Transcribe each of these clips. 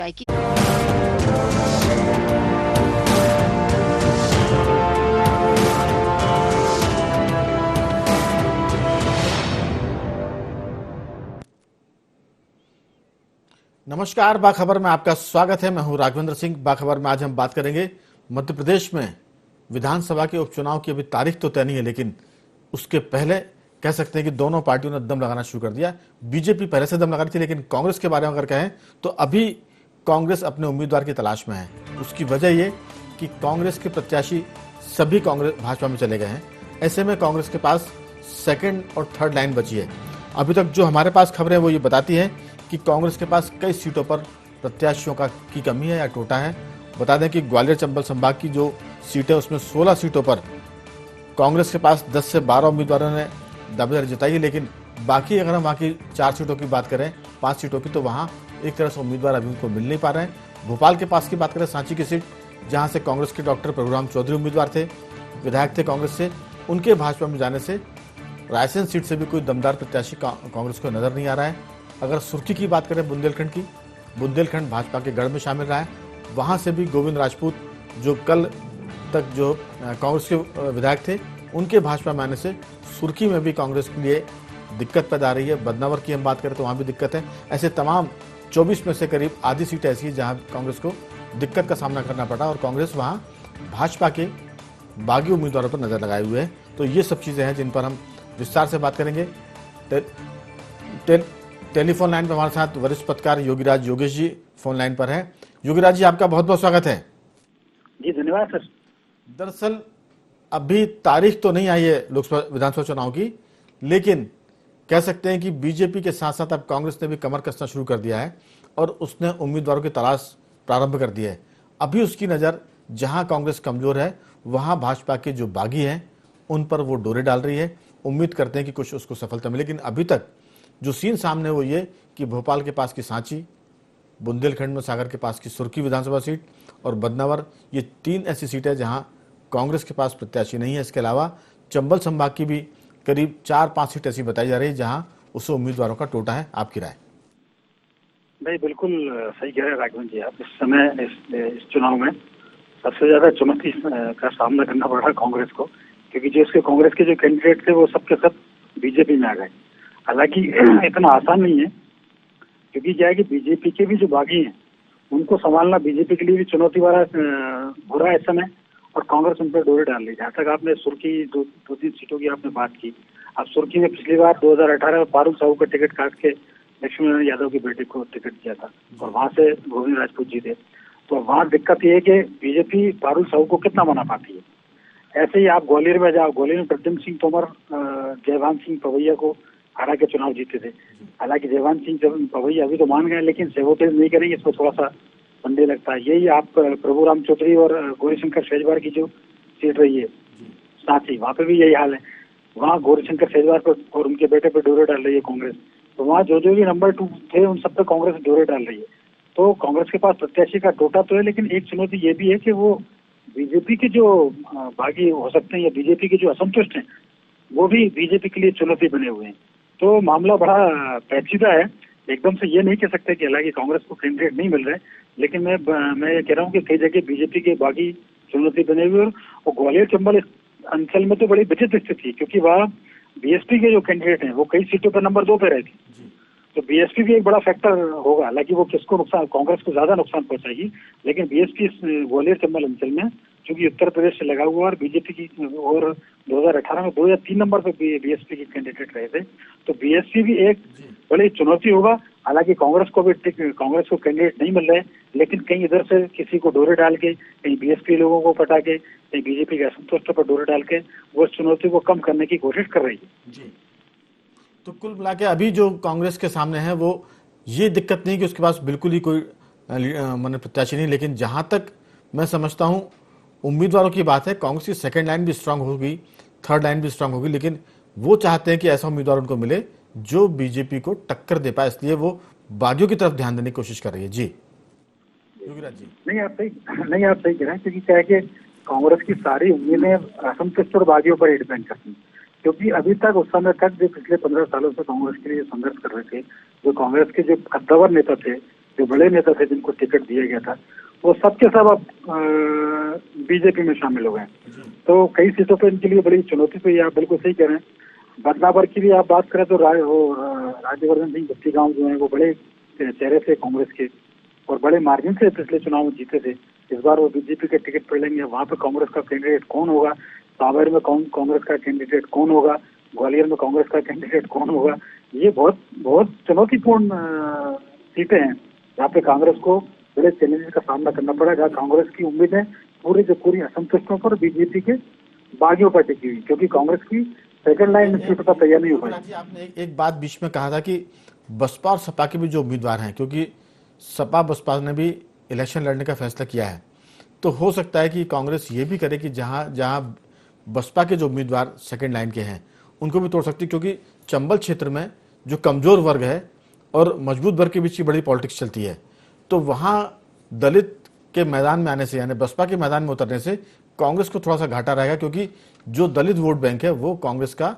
जाएगी। नमस्कार, बाखबर में आपका स्वागत है। मैं हूं राघवेंद्र सिंह। बाखबर में आज हम बात करेंगे मध्य प्रदेश में विधानसभा के उपचुनाव की अभी तारीख तो तय नहीं है, लेकिन उसके पहले कह सकते हैं कि दोनों पार्टियों ने दम लगाना शुरू कर दिया। बीजेपी पहले से दम लगा रही थी, लेकिन कांग्रेस के बारे में अगर कहें तो अभी कांग्रेस अपने उम्मीदवार की तलाश में है। उसकी वजह ये कि कांग्रेस के प्रत्याशी सभी कांग्रेस भाजपा में चले गए हैं। ऐसे में कांग्रेस के पास सेकेंड और थर्ड लाइन बची है। अभी तक जो हमारे पास खबरें वो ये बताती हैं कि कांग्रेस के पास कई सीटों पर प्रत्याशियों की कमी है या टोटा है। बता दें कि ग्वालियर चंबल संभाग की जो सीटें उसमें 16 सीटों पर कांग्रेस के पास 10 से 12 उम्मीदवारों ने दावेदारी जताई है, लेकिन बाकी अगर हम वहाँ की 4 सीटों की बात करें, 5 सीटों की, तो वहाँ एक तरह से उम्मीदवार अभी उनको मिल नहीं पा रहे हैं। भोपाल के पास की बात करें, सांची की सीट, जहाँ से कांग्रेस के डॉक्टर प्रभुराम चौधरी उम्मीदवार थे, विधायक थे कांग्रेस से, उनके भाजपा में जाने से रायसेन सीट से भी कोई दमदार प्रत्याशी कांग्रेस को नजर नहीं आ रहा है। अगर सुर्खी की बात करें बुंदेलखंड की, बुंदेलखंड भाजपा के गढ़ में शामिल रहा है। वहां से भी गोविंद राजपूत, जो कल तक जो कांग्रेस के विधायक थे, उनके भाजपा में आने से सुर्खी में भी कांग्रेस के लिए दिक्कत पैदा आ रही है। बदनावर की हम बात करें तो वहां भी दिक्कत है। ऐसे तमाम 24 में से करीब आधी सीट ऐसी है जहां कांग्रेस को दिक्कत का सामना करना पड़ा, और कांग्रेस वहां भाजपा के बागी उम्मीदवारों पर नजर लगाए हुए है। तो ये सब चीजें हैं जिन पर हम विस्तार से बात करेंगे। टेलीफोन लाइन पर हमारे साथ वरिष्ठ पत्रकार योगीराज योगेश जी फोन लाइन पर हैं। योगीराज जी, आपका बहुत बहुत स्वागत है। जी धन्यवाद सर। दरअसल अभी तारीख तो नहीं आई है लोकसभा विधानसभा चुनाव की, लेकिन कह सकते हैं कि बीजेपी के साथ साथ अब कांग्रेस ने भी कमर कसना शुरू कर दिया है और उसने उम्मीदवारों की तलाश प्रारंभ कर दी है। अभी उसकी नज़र जहां कांग्रेस कमजोर है वहां भाजपा के जो बागी हैं उन पर वो डोरे डाल रही है। उम्मीद करते हैं कि कुछ उसको सफलता मिले, लेकिन अभी तक जो सीन सामने वो ये कि भोपाल के पास की सांची, बुंदेलखंड में सागर के पास की सुर्खी विधानसभा सीट और बदनावर, ये 3 ऐसी सीटें हैं जहां कांग्रेस के पास प्रत्याशी नहीं है। इसके अलावा चंबल संभाग की भी करीब 4-5 सीट ऐसी बताई जा रही है जहां उसे उम्मीदवारों का टोटा है। आपकी राय? भाई बिल्कुल सही कह रहे हैं राघवेंद्र जी। आप इस समय इस चुनाव में सबसे ज्यादा चुनौती का सामना करना पड़ रहा है कांग्रेस को, क्योंकि जो इसके कांग्रेस के जो कैंडिडेट थे वो सबके सब बीजेपी में आ गए। हालांकि इतना आसान नहीं है, क्योंकि क्या है कि बीजेपी के भी जो बागी हैं उनको संभालना बीजेपी के लिए भी चुनौती वाला हो रहा है इस समय, और कांग्रेस उन पर डोरे डाल रही है। जहाँ तक आपने सुर्खी दो 3 सीटों की आपने बात की, अब सुर्खी में पिछली बार 2018 में पारुल साहू का टिकट काट के लक्ष्मी नारायण यादव के बेटे को टिकट दिया था और वहां से गोविंद राजपूत जीते। तो वहां दिक्कत ये है कि बीजेपी पारुल साहू को कितना मना पाती है। ऐसे ही आप ग्वालियर में जाओ, ग्वालियर में प्रद्युम्न सिंह तोमर जयभान सिंह पवैया को हरा के चुनाव जीते थे। हालांकि जयभान सिंह पवैया अभी तो मान गए, लेकिन सेवोटेज नहीं करेंगे, इसको थोड़ा सा संदेह लगता है। यही आप प्रभुराम चौधरी और गौरीशंकर शेजवार की जो सीट रही है सांची, वहाँ पे भी यही हाल है। वहाँ गौरीशंकर शेजवार पर और उनके बेटे पर डोरे डाल रही है कांग्रेस। तो वहाँ जो भी नंबर 2 थे उन सब पे कांग्रेस डोरे डाल रही है। तो कांग्रेस के पास प्रत्याशी का टोटा तो है, लेकिन एक चुनौती ये भी है कि वो बीजेपी के जो बागी हो सकते हैं या बीजेपी के जो असंतुष्ट हैं वो भी बीजेपी के लिए चुनौती बने हुए हैं। तो मामला बड़ा पेचीदा है। एकदम से ये नहीं कह सकते कि हालांकि कांग्रेस को कैंडिडेट नहीं मिल रहे, लेकिन मैं ये कह रहा हूँ कि कई जगह बीजेपी के बागी चुनौती बने हुए। और ग्वालियर चंबल अंचल में तो बड़ी विचित्र स्थिति है, क्योंकि वहाँ बीएसपी के जो कैंडिडेट हैं वो कई सीटों पर नंबर 2 पे रहती। तो बीएसपी भी एक बड़ा फैक्टर होगा। हालांकि वो किसको नुकसान, कांग्रेस को ज्यादा नुकसान पहुंचाएगी, लेकिन बीएसपी ग्वालियर चंबल अंचल में, क्योंकि उत्तर प्रदेश से लगा हुआ और बीजेपी की, और 2018 में 2 या 3 नंबर पे बीएसपी के कैंडिडेट रहे थे, तो बीएसपी भी एक बड़ी चुनौती होगा। हालांकि कांग्रेस को कैंडिडेट नहीं मिल रहे, लेकिन कहीं इधर से किसी को डोरे डाल के, कहीं बीएसपी लोगों को पटा के, कहीं बीजेपी के असंतुष्ट पर डोरे डाल के वो चुनौती को कम करने की कोशिश कर रही है जी। तो कुल मिला के अभी जो कांग्रेस के सामने है वो ये दिक्कत नहीं कि उसके पास बिल्कुल ही कोई माने प्रत्याशी नहीं, लेकिन जहां तक मैं समझता हूं उम्मीदवारों की बात है, कांग्रेस की सेकंड लाइन भी स्ट्रांग होगी, थर्ड लाइन भी स्ट्रांग होगी, लेकिन वो चाहते हैं कि ऐसा उम्मीदवार उनको मिले जो बीजेपी को टक्कर दे पाए, इसलिए वो बागियों की तरफ ध्यान देने की कोशिश कर रही है। जी योगीराज जी। नहीं आप सही कह रहे हैं, क्योंकि क्या है कि कांग्रेस की सारी उम्मीदें असंतुष्ट और बागियों पर ही डिपेंड करती हैं। क्योंकि अभी तक, उस समय तक जो पिछले 15 सालों से कांग्रेस के लिए संघर्ष कर रहे थे, जो कांग्रेस के जो कद्दावर नेता थे, जो बड़े नेता थे जिनको टिकट दिया गया था, वो सबके सब अब बीजेपी में शामिल हो गए। तो कई सीटों पर इनके लिए बड़ी चुनौती तो ये आप बिल्कुल सही कह रहे हैं। बदलावर की भी आप बात करें तो राज्यवर्धन सिंह बस्तीगांव जो है वो बड़े चेहरे थे कांग्रेस के, और बड़े मार्जिन से पिछले चुनाव में जीते थे। इस बार वो बीजेपी के टिकट पर लेंगे, वहाँ पे कांग्रेस का कैंडिडेट कौन होगा, सावर में कांग्रेस का कैंडिडेट कौन होगा, ग्वालियर में कांग्रेस का कैंडिडेट कौन होगा, ये बहुत बहुत चुनौतीपूर्ण सीटें हैं जहाँ पे कांग्रेस को बड़े चैलेंजेस का सामना करना पड़ेगा। कांग्रेस की उम्मीदें पूरी जो पूरी असंतुष्टों पर बीजेपी के बागियों पर टिकी हुई, क्योंकि कांग्रेस की सेकंड लाइन सीट पर तैयार नहीं हो पाई। आपने एक बात बीच में कहा था कि बसपा और सपा के भी जो उम्मीदवार हैं, क्योंकि सपा बसपा ने भी इलेक्शन लड़ने का फैसला किया है, तो हो सकता है कि कांग्रेस ये भी करे कि जहां जहां बसपा के जो उम्मीदवार सेकंड लाइन के हैं उनको भी तोड़ सकती है, क्योंकि चंबल क्षेत्र में जो कमजोर वर्ग है और मजबूत वर्ग के बीच की बड़ी पॉलिटिक्स चलती है, तो वहां दलित के मैदान में आने से, यानी बसपा के मैदान में उतरने से कांग्रेस को थोड़ा सा घाटा रहेगा, क्योंकि जो दलित वोट बैंक है वो कांग्रेस का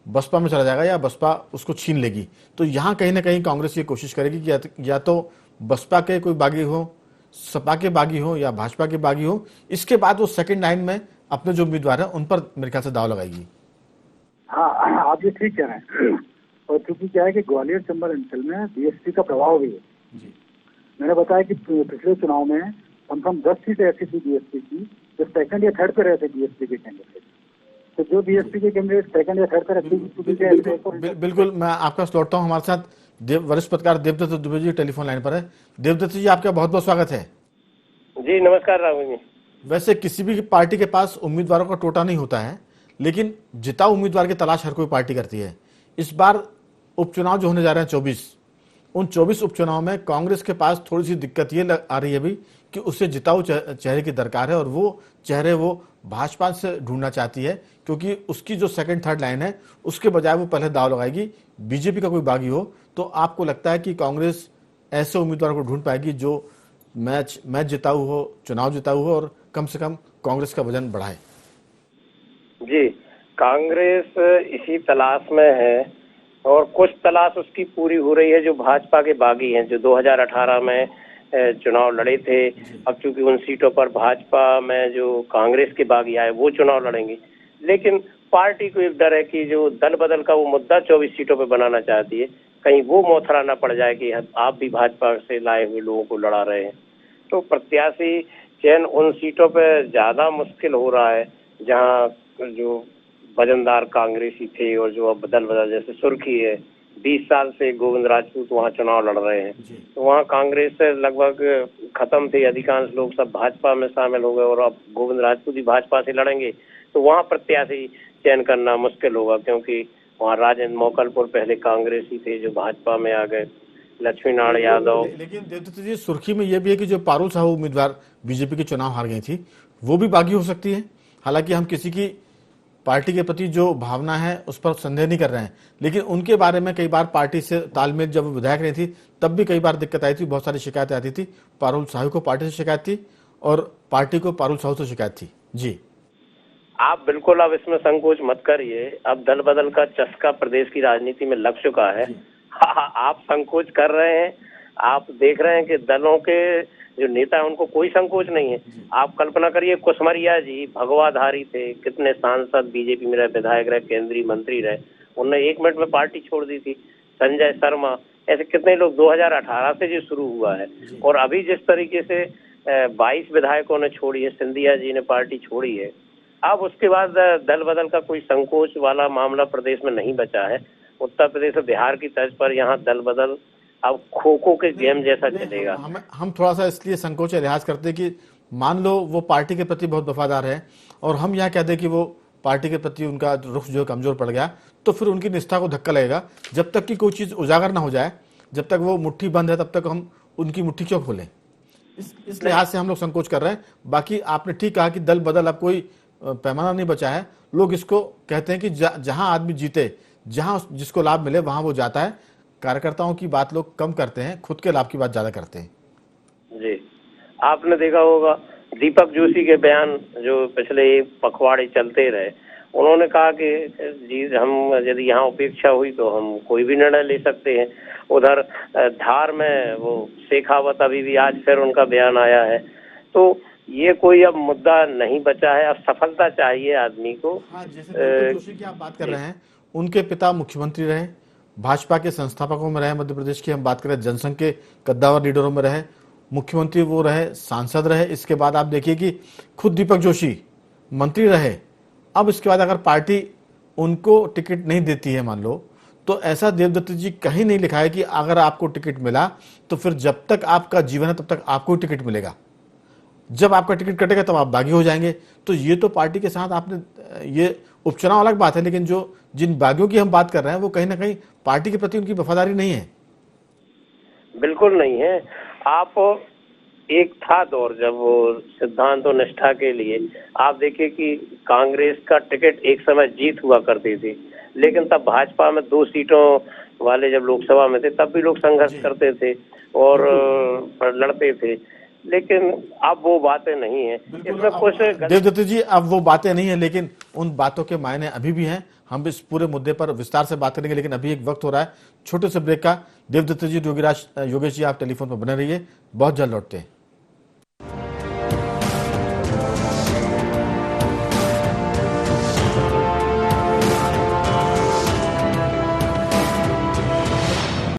बसपा में चला जाएगा या बसपा उसको छीन लेगी। तो यहाँ कहीं ना कहीं कांग्रेस ये कोशिश करेगी कि या तो बसपा के कोई बागी हो, सपा के बागी हो या भाजपा के बागी हो, इसके बाद वो सेकंड लाइन में अपने जो उम्मीदवार है उन पर मेरे ख्याल से दाव लगाएगी। हाँ, आप ये ठीक कह रहे हैं। और क्योंकि क्या है कि ग्वालियर चंबल अंचल में बीएसपी का प्रभाव भी है जी। मैंने बताया कि पिछले चुनाव में कम से कम 10 सीटें ऐसी थी बीएसपी की जो सेकंड या थर्ड पे रहे थे बीएसपी के कैंडिडेट। तो जो बीएसपी के कैंडिडेट सेकंड या थर्ड पे रहते। बिल्कुल, मैं आपका लौटता हूँ। हमारे साथ वरिष्ठ पत्रकार देवदत्त दुबे जी टेलीफोन लाइन पर है। देवदत्त जी, आपका बहुत बहुत स्वागत है। जी नमस्कार राहुल जी। वैसे किसी भी पार्टी के पास उम्मीदवारों का टोटा नहीं होता है, लेकिन जिताऊ उम्मीदवार की तलाश हर कोई पार्टी करती है। इस बार उपचुनाव जो होने जा रहे हैं 24, उन 24 उपचुनाव में कांग्रेस के पास थोड़ी सी दिक्कत ये आ रही है अभी कि उसे जिताऊ चेहरे की दरकार है, और वो चेहरे वो भाजपा से ढूंढना चाहती है, क्योंकि उसकी जो सेकंड थर्ड लाइन है उसके बजाय वो पहले दाव लगाएगी बीजेपी का कोई बागी हो। तो आपको लगता है कि कांग्रेस ऐसे उम्मीदवार को ढूंढ पाएगी जो मैच जिताऊ हो, चुनाव जिताऊ हो, और कम से कम कांग्रेस का वजन बढ़ाए? जी, कांग्रेस इसी तलाश में है, और कुछ तलाश उसकी पूरी हो रही है जो भाजपा के बागी हैं, जो 2018 में चुनाव लड़े थे। अब चूंकि उन सीटों पर भाजपा में जो कांग्रेस के बागी आए वो चुनाव लड़ेंगे, लेकिन पार्टी को एक डर है कि जो दल बदल का वो मुद्दा 24 सीटों पे बनाना चाहती है, कहीं वो मोथरा ना पड़ जाए कि आप भी भाजपा से लाए हुए लोगों को लड़ा रहे हैं। तो प्रत्याशी चयन उन सीटों पे ज्यादा मुश्किल हो रहा है जहाँ जो वजनदार कांग्रेसी थे और जो अब बदल जैसे सुर्खी है, 20 साल से गोविंद राजपूत वहाँ चुनाव लड़ रहे हैं। तो वहाँ कांग्रेस से लगभग खत्म थे, अधिकांश लोग सब भाजपा में शामिल हो गए, और अब गोविंद राजपूत ही भाजपा से लड़ेंगे तो वहाँ प्रत्याशी चयन करना मुश्किल होगा, क्योंकि वहाँ राजेंद्र मोकलपुर पहले कांग्रेसी थे जो भाजपा में आ गए, लक्ष्मी नारायण यादव। लेकिन देवदत्त जी, सुर्खी में यह भी है कि जो पारुल साहू उम्मीदवार बीजेपी के चुनाव हार गई थी वो भी बागी हो सकती है। हालांकि हम किसी की पार्टी के प्रति जो भावना है उस पर संदेह नहीं कर रहे हैं, लेकिन उनके बारे में कई बार पार्टी से तालमेल, जब वो विधायक रही थी तब भी कई बार दिक्कत आई थी, बहुत सारी शिकायतें आती थी। पारुल साहू को पार्टी से शिकायत थी और पार्टी को पारुल साहू से शिकायत थी। जी, आप बिल्कुल अब इसमें संकोच मत करिए, अब दल बदल का चस्का प्रदेश की राजनीति में लग चुका है। आप संकोच कर रहे हैं, आप देख रहे हैं कि दलों के जो नेता है उनको कोई संकोच नहीं है। आप कल्पना करिए, कुसमरिया जी भगवाधारी थे, कितने सांसद बीजेपी में रहे, विधायक रहे, केंद्रीय मंत्री रहे, उन्होंने 1 मिनट में पार्टी छोड़ दी थी। संजय शर्मा, ऐसे कितने लोग 2018 से जो शुरू हुआ है, और अभी जिस तरीके से 22 विधायकों ने छोड़ी है, सिंधिया जी ने पार्टी छोड़ी है। अब उसके बाद दल बदल का कोई संकोच वाला मामला प्रदेश में नहीं बचा है। उत्तर प्रदेश और बिहार की तर्ज पर यहाँ दल बदल अब खो खो के गेम जैसा चलेगा। हम थोड़ा सा इसलिए संकोच या लिहाज करते हैं कि मान लो वो पार्टी के प्रति बहुत वफादार है और हम यहाँ कह दें कि वो पार्टी के प्रति उनका रुख जो है कमजोर पड़ गया, तो फिर उनकी निष्ठा को धक्का लगेगा। जब तक कि कोई चीज़ उजागर ना हो जाए, जब तक वो मुट्ठी बंद है, तब तक हम उनकी मुट्ठी क्यों खोलें? इस लिहाज से हम लोग संकोच कर रहे हैं। बाकी आपने ठीक कहा कि दल बदल अब कोई पैमाना नहीं बचा है। लोग इसको कहते हैं कि जहां आदमी जीते, जहां जिसको लाभ मिले वहां वो जाता है। कार्यकर्ताओं की बात लोग कम करते हैं, खुद के लाभ की बात ज्यादा करते हैं। जी, आपने देखा होगा दीपक जोशी के बयान जो पिछले पखवाड़े चलते रहे, उन्होंने कहा कि जी हम यदि यहाँ उपेक्षा हुई तो हम कोई भी निर्णय ले सकते हैं। उधर धार में वो शेखावत अभी भी आज फिर उनका बयान आया है। तो ये कोई अब मुद्दा नहीं बचा है, अब सफलता चाहिए आदमी को। हाँ, जैसे दिलबाग जोशी की आप बात कर रहे हैं, उनके पिता मुख्यमंत्री रहे, भाजपा के संस्थापकों में रहे, मध्य प्रदेश की हम बात करें जनसंघ के कद्दावर लीडरों में रहे, मुख्यमंत्री वो रहे, सांसद रहे। इसके बाद आप देखिए कि खुद दीपक जोशी मंत्री रहे। अब इसके बाद अगर पार्टी उनको टिकट नहीं देती है मान लो, तो ऐसा देवदत्त जी कहीं नहीं लिखा है कि अगर आपको टिकट मिला तो फिर जब तक आपका जीवन है तब तक आपको टिकट मिलेगा, जब आपका टिकट कटेगा तब आप बागी हो जाएंगे। तो ये तो पार्टी के साथ आपने, ये उपचुनाव अलग बात है, लेकिन जो जिन बागियों की हम बात कर रहे हैं वो कहीं ना कहीं पार्टी के प्रति उनकी वफादारी नहीं है। बिल्कुल नहीं है। आप एक था दौर जब वो सिद्धांत और निष्ठा के लिए आप देखिए कि कांग्रेस का टिकट एक समय जीत हुआ करती थी, लेकिन तब भाजपा में 2 सीटों वाले जब लोकसभा में थे तब भी लोग संघर्ष करते थे और लड़ते थे, लेकिन अब वो बातें नहीं है। इसमें कुछ देवदत्त जी अब वो बातें नहीं है, लेकिन उन बातों के मायने अभी भी हैं। हम इस पूरे मुद्दे पर विस्तार से बात करेंगे, लेकिन अभी एक वक्त हो रहा है छोटे से ब्रेक का। देवदत्त जी, योगेश जी, आप टेलीफोन पर बने रहिए, बहुत जल्द लौटते हैं।